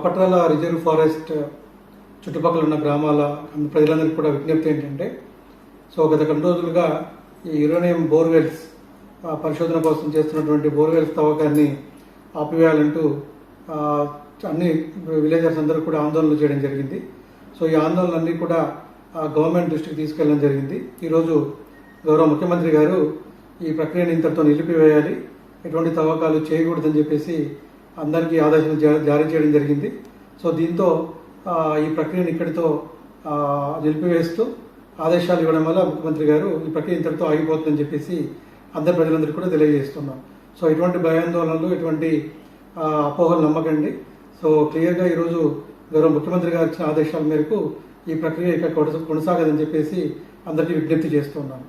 Bapatla reserve forest చుట్టుపక్కల ఉన్న గ్రామాల ప్రజలందరికీ కూడా విజ్ఞప్తి ఏంటంటే, సో గత 2 రోజులుగా ఈ యురేనియం బోర్వెల్స్ పరిశోధన కోసం చేస్తున్నటువంటి బోర్వెల్స్ తవ్వకాన్ని ఆపివేయాలంటూ అన్ని విలేజర్స్ అందరూ కూడా ఆందోళనలు చేయడం జరిగింది. సో ఈ ఆందోళనలన్నీ కూడా గవర్నమెంట్ దృష్టికి తీసుకెళ్ళడం జరిగింది. ఈరోజు గౌరవ ముఖ్యమంత్రి గారు ఈ ప్రక్రియను ఇంతటితో నిలిపివేయాలి, ఎటువంటి తవ్వకాలు చేయకూడదని చెప్పేసి అందరికీ ఆదేశాలు జారీ చేయడం జరిగింది. సో దీంతో ఈ ప్రక్రియను ఇక్కడితో నిలిపివేస్తూ ఆదేశాలు ఇవ్వడం వల్ల ముఖ్యమంత్రి గారు ఈ ప్రక్రియ ఇంతటితో ఆగిపోతుందని చెప్పేసి అందరి ప్రజలందరికీ కూడా తెలియజేస్తున్నాం. సో ఎటువంటి భయాందోళనలు, ఎటువంటి అపోహలు నమ్మకండి. సో క్లియర్గా ఈరోజు గౌరవ ముఖ్యమంత్రి గారు ఇచ్చిన ఆదేశాల మేరకు ఈ ప్రక్రియ ఇక్కడ కొనసాగదని చెప్పేసి అందరికీ విజ్ఞప్తి చేస్తున్నాను.